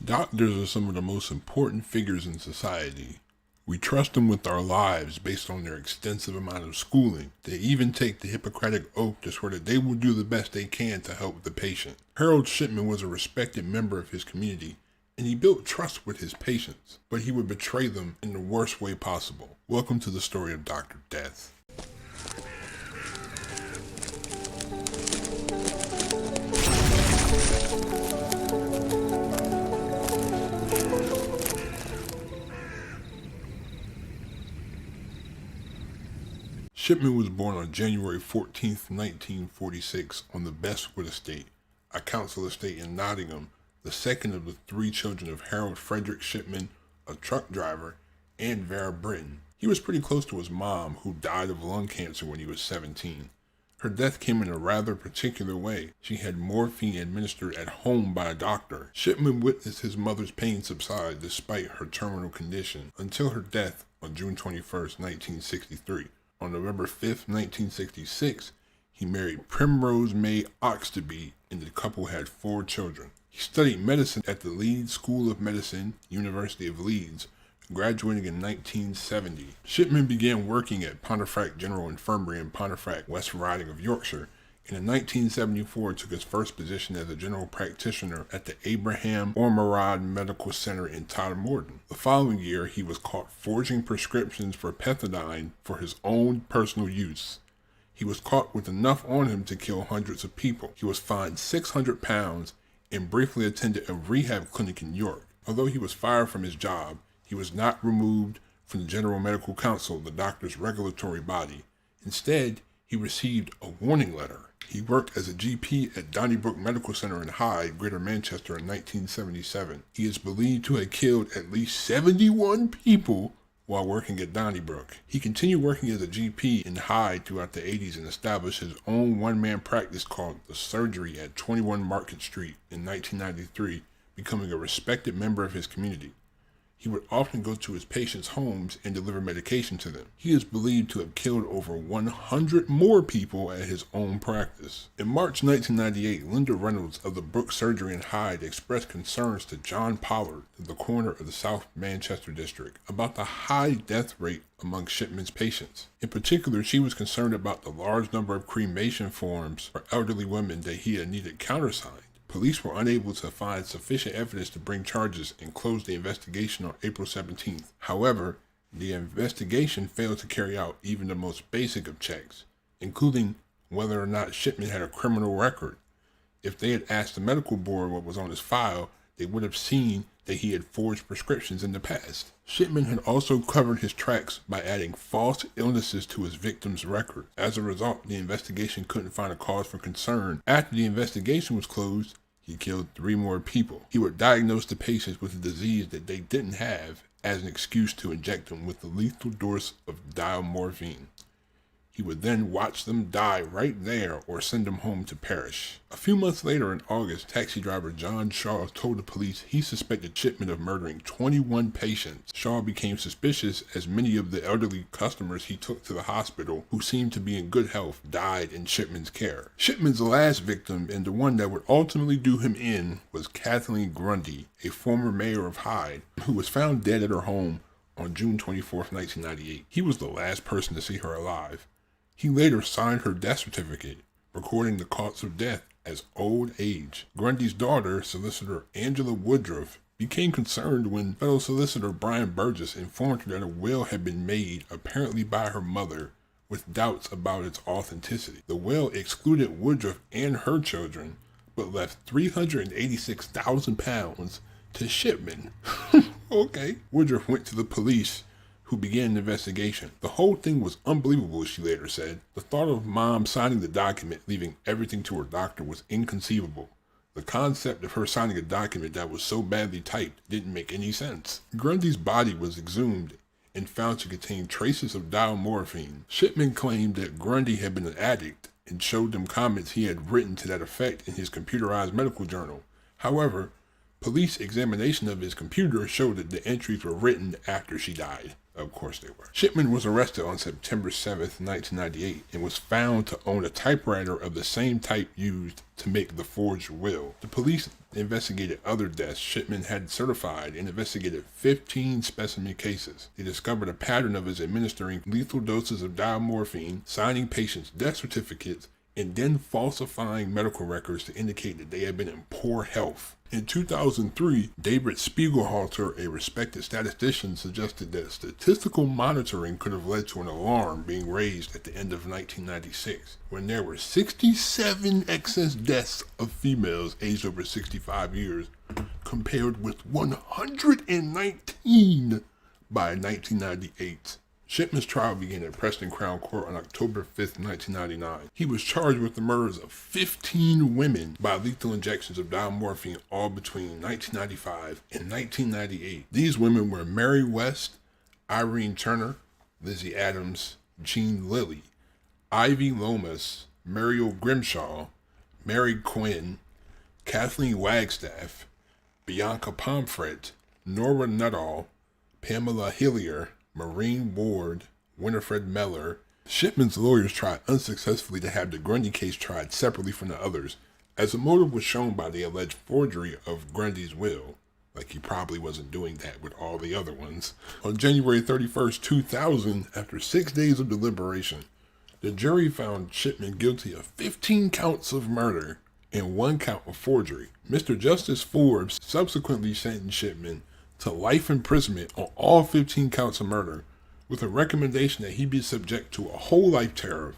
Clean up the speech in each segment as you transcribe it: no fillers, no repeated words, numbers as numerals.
Doctors are some of the most important figures in society. We trust them with our lives based on their extensive amount of schooling. They even take the Hippocratic oath to swear that they will do the best they can to help the patient. Harold Shipman was a respected member of his community, and he built trust with his patients, but he would betray them in the worst way possible. Welcome to the story of Dr. Death. Shipman was born on January 14, 1946, on the Bestwood Estate, a council estate in Nottingham, the second of the three children of Harold Frederick Shipman, a truck driver, and Vera Britton. He was pretty close to his mom, who died of lung cancer when he was 17. Her death came in a rather particular way. She had morphine administered at home by a doctor. Shipman witnessed his mother's pain subside despite her terminal condition until her death on June 21, 1963. On November 5, 1966, he married Primrose May Oxtoby, and the couple had 4 children. He studied medicine at the Leeds School of Medicine, University of Leeds, graduating in 1970. Shipman began working at Pontefract General Infirmary in Pontefract, West Riding of Yorkshire, and in 1974 took his first position as a general practitioner at the Abraham Ormerod Medical Center in Todmorden. The following year, he was caught forging prescriptions for pethidine for his own personal use. He was caught with enough on him to kill hundreds of people. He was fined £600 and briefly attended a rehab clinic in York. Although he was fired from his job, he was not removed from the General Medical Council, the doctor's regulatory body. Instead, he received a warning letter. He worked as a GP at Donnybrook Medical Center in Hyde, Greater Manchester in 1977. He is believed to have killed at least 71 people while working at Donnybrook. He continued working as a GP in Hyde throughout the 80s and established his own one-man practice called The Surgery at 21 Market Street in 1993, becoming a respected member of his community. He would often go to his patients' homes and deliver medication to them. He is believed to have killed over 100 more people at his own practice. In March 1998, Linda Reynolds of the Brook Surgery in Hyde expressed concerns to John Pollard, the coroner of the South Manchester District, about the high death rate among Shipman's patients. In particular, she was concerned about the large number of cremation forms for elderly women that he had needed countersigned. Police were unable to find sufficient evidence to bring charges and closed the investigation on April 17th. However, the investigation failed to carry out even the most basic of checks, including whether or not Shipman had a criminal record. If they had asked the medical board what was on his file, they would have seen that he had forged prescriptions in the past. Shipman had also covered his tracks by adding false illnesses to his victims' record. As a result, the investigation couldn't find a cause for concern. After the investigation was closed, he killed 3 more people. He would diagnose the patients with a disease that they didn't have as an excuse to inject them with the lethal dose of diamorphine. He would then watch them die right there or send them home to perish. A few months later in August, taxi driver John Shaw told the police he suspected Shipman of murdering 21 patients. Shaw became suspicious as many of the elderly customers he took to the hospital, who seemed to be in good health, died in Shipman's care. Shipman's last victim, and the one that would ultimately do him in, was Kathleen Grundy, a former mayor of Hyde, who was found dead at her home on June 24, 1998. He was the last person to see her alive. He later signed her death certificate, recording the cause of death as old age. Grundy's daughter, solicitor Angela Woodruff, became concerned when fellow solicitor Brian Burgess informed her that a will had been made, apparently by her mother, with doubts about its authenticity. The will excluded Woodruff and her children, but left £386,000 to Shipman. Okay. Woodruff went to the police, who began an investigation. The whole thing was unbelievable, she later said. The thought of Mom signing the document, leaving everything to her doctor, was inconceivable. The concept of her signing a document that was so badly typed didn't make any sense. Grundy's body was exhumed and found to contain traces of diamorphine. Shipman claimed that Grundy had been an addict and showed them comments he had written to that effect in his computerized medical journal. However, police examination of his computer showed that the entries were written after she died. Of course they were. Shipman was arrested on September 7th, 1998, and was found to own a typewriter of the same type used to make the forged will. The police investigated other deaths Shipman had certified and investigated 15 specimen cases. They discovered a pattern of his administering lethal doses of diamorphine, signing patients' death certificates, and then falsifying medical records to indicate that they had been in poor health. In 2003, David Spiegelhalter, a respected statistician, suggested that statistical monitoring could have led to an alarm being raised at the end of 1996, when there were 67 excess deaths of females aged over 65 years, compared with 119 by 1998. Shipman's trial began at Preston Crown Court on October 5th, 1999. He was charged with the murders of 15 women by lethal injections of diamorphine all between 1995 and 1998. These women were Mary West, Irene Turner, Lizzie Adams, Jean Lilly, Ivy Lomas, Muriel Grimshaw, Mary Quinn, Kathleen Wagstaff, Bianca Pomfret, Nora Nuttall, Pamela Hillier, Maureen Ward, Winifred Meller. Shipman's lawyers tried unsuccessfully to have the Grundy case tried separately from the others, as the motive was shown by the alleged forgery of Grundy's will. Like he probably wasn't doing that with all the other ones. On January 31st, 2000, after 6 days of deliberation, the jury found Shipman guilty of 15 counts of murder and 1 count of forgery. Mr. Justice Forbes subsequently sentenced Shipman to life imprisonment on all 15 counts of murder, with a recommendation that he be subject to a whole life term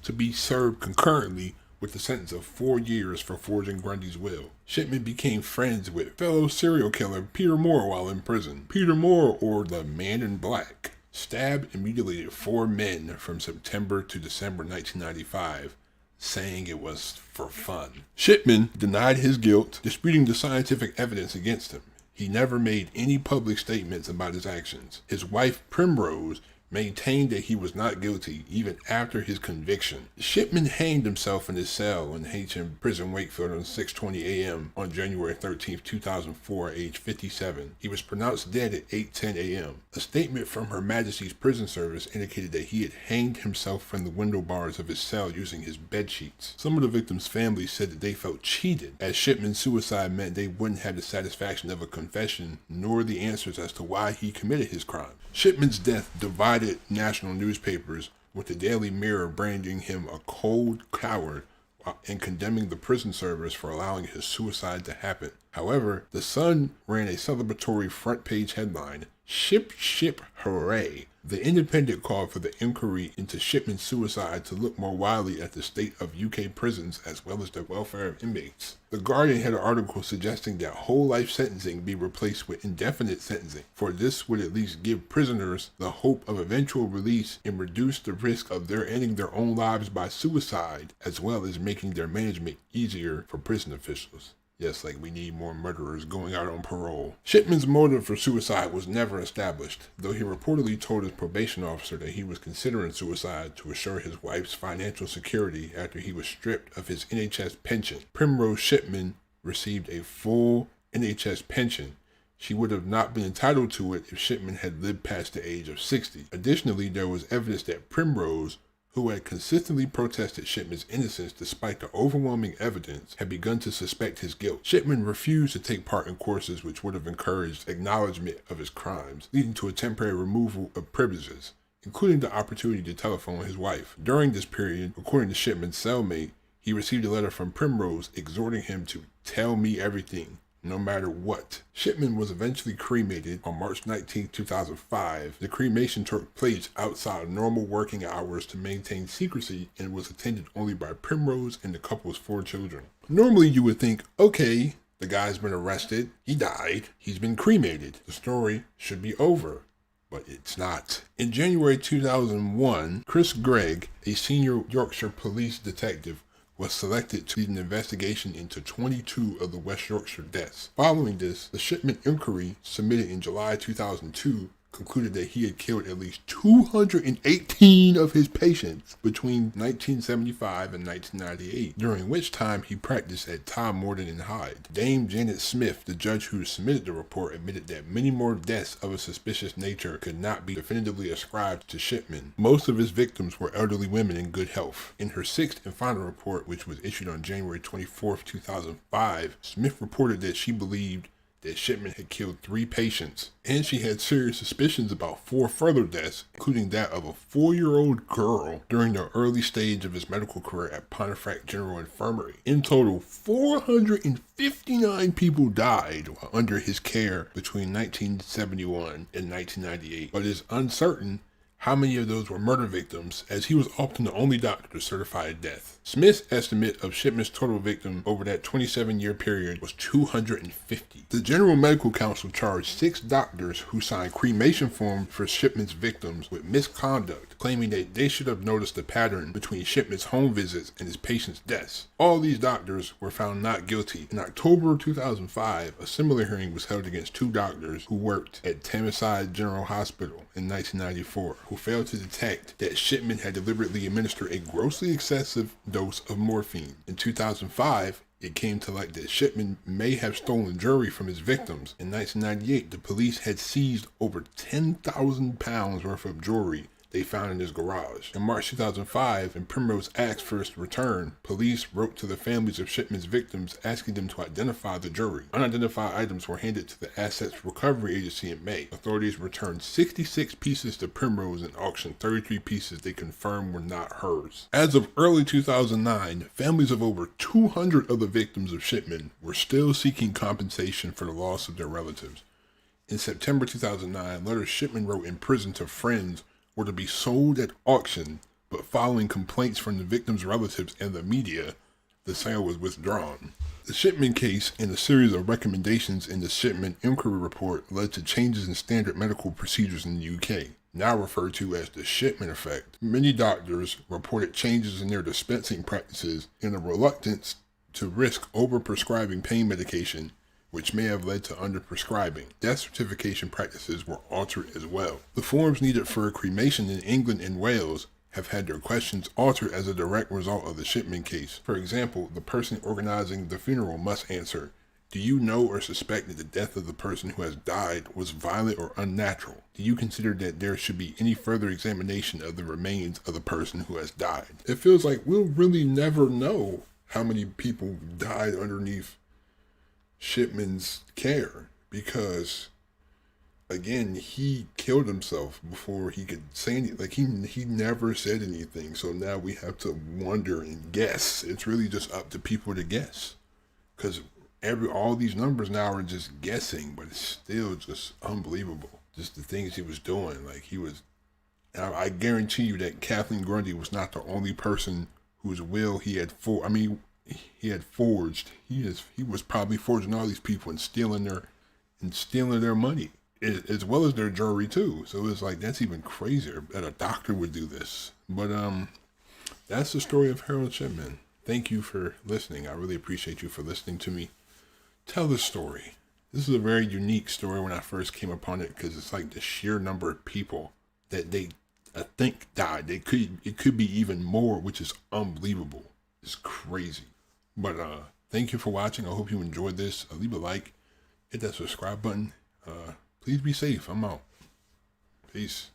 to be served concurrently with the sentence of 4 years for forging Grundy's will. Shipman became friends with fellow serial killer Peter Moore while in prison. Peter Moore, or the Man in Black, stabbed and mutilated 4 men from September to December 1995, saying it was for fun. Shipman denied his guilt, disputing the scientific evidence against him. He never made any public statements about his actions. His wife, Primrose, maintained that he was not guilty even after his conviction. Shipman hanged himself in his cell in Haitian Prison, Wakefield on 6:20 a.m. on January 13, 2004, age 57. He was pronounced dead at 8:10 a.m. A statement from Her Majesty's Prison Service indicated that he had hanged himself from the window bars of his cell using his bed sheets. Some of the victims' families said that they felt cheated, as Shipman's suicide meant they wouldn't have the satisfaction of a confession nor the answers as to why he committed his crime. Shipman's death divided national newspapers, with the Daily Mirror branding him a cold coward and condemning the prison service for allowing his suicide to happen. However, The Sun ran a celebratory front-page headline, "Ship, ship, hooray." The Independent called for the inquiry into Shipman's suicide to look more widely at the state of UK prisons as well as the welfare of inmates. The Guardian had an article suggesting that whole life sentencing be replaced with indefinite sentencing, for this would at least give prisoners the hope of eventual release and reduce the risk of their ending their own lives by suicide, as well as making their management easier for prison officials. Yes, like we need more murderers going out on parole. Shipman's motive for suicide was never established, though he reportedly told his probation officer that he was considering suicide to assure his wife's financial security after he was stripped of his NHS pension. Primrose Shipman received a full NHS pension. She would have not been entitled to it if Shipman had lived past the age of 60. Additionally, there was evidence that Primrose, who had consistently protested Shipman's innocence despite the overwhelming evidence, had begun to suspect his guilt. Shipman refused to take part in courses which would have encouraged acknowledgement of his crimes, leading to a temporary removal of privileges, including the opportunity to telephone his wife. During this period, according to Shipman's cellmate, he received a letter from Primrose exhorting him to tell me everything, no matter what. Shipman was eventually cremated on March 19, 2005. The cremation took place outside of normal working hours to maintain secrecy and was attended only by Primrose and the couple's 4 children. Normally you would think, okay, the guy's been arrested, he died, he's been cremated. The story should be over. But it's not. In January 2001, Chris Gregg, a senior Yorkshire police detective, was selected to lead an investigation into 22 of the West Yorkshire deaths. Following this, the Shipman inquiry, submitted in July 2002, concluded that he had killed at least 218 of his patients between 1975 and 1998, during which time he practiced at Tom Morton and Hyde. Dame Janet Smith, the judge who submitted the report, admitted that many more deaths of a suspicious nature could not be definitively ascribed to Shipman. Most of his victims were elderly women in good health. In her sixth and final report, which was issued on January 24, 2005, Smith reported that she believed that Shipman had killed 3 patients, and she had serious suspicions about 4 further deaths, including that of a 4-year-old girl during the early stage of his medical career at Pontefract General Infirmary. In total, 459 people died while under his care between 1971 and 1998, but it is uncertain how many of those were murder victims, as he was often the only doctor to certify a death. Smith's estimate of Shipman's total victim over that 27-year period was 250. The General Medical Council charged 6 doctors who signed cremation forms for Shipman's victims with misconduct, claiming that they should have noticed a pattern between Shipman's home visits and his patients' deaths. All these doctors were found not guilty. In October 2005, a similar hearing was held against 2 doctors who worked at Thameside General Hospital in 1994, who failed to detect that Shipman had deliberately administered a grossly excessive dose of morphine. In 2005, it came to light that Shipman may have stolen jewelry from his victims. In 1998, the police had seized over 10,000 pounds worth of jewelry they found in his garage. In March 2005, when Primrose asked for its return, police wrote to the families of Shipman's victims asking them to identify the jewelry. Unidentified items were handed to the Assets Recovery Agency in May. Authorities returned 66 pieces to Primrose and auctioned 33 pieces they confirmed were not hers. As of early 2009, families of over 200 of the victims of Shipman were still seeking compensation for the loss of their relatives. In September 2009, letters Shipman wrote in prison to friends were to be sold at auction, but following complaints from the victims' relatives and the media, the sale was withdrawn. The Shipman case and a series of recommendations in the Shipman Inquiry Report led to changes in standard medical procedures in the UK, now referred to as the Shipman effect. Many doctors reported changes in their dispensing practices and a reluctance to risk overprescribing pain medication, which may have led to underprescribing. Death certification practices were altered as well. The forms needed for cremation in England and Wales have had their questions altered as a direct result of the Shipman case. For example, the person organizing the funeral must answer, "Do you know or suspect that the death of the person who has died was violent or unnatural? Do you consider that there should be any further examination of the remains of the person who has died?" It feels like we'll really never know how many people died underneath Shipman's care, because again, he killed himself before he could say anything. Like he never said anything, so now we have to wonder and guess. It's really just up to people to guess, because all these numbers now are just guessing, but it's still just unbelievable, just the things he was doing. Like I guarantee you that Kathleen Grundy was not the only person whose will he had forged. He was probably forging all these people and stealing their money, as well as their jewelry too. So it's like, that's even crazier that a doctor would do this. But that's the story of Harold Shipman. Thank you for listening. I really appreciate you for listening to me tell this story. This is a very unique story when I first came upon it, because it's like the sheer number of people that I think died. It could be even more, which is unbelievable. It's crazy. But thank you for watching. I hope you enjoyed this. Leave a like, hit that subscribe button. Please be safe. I'm out. Peace.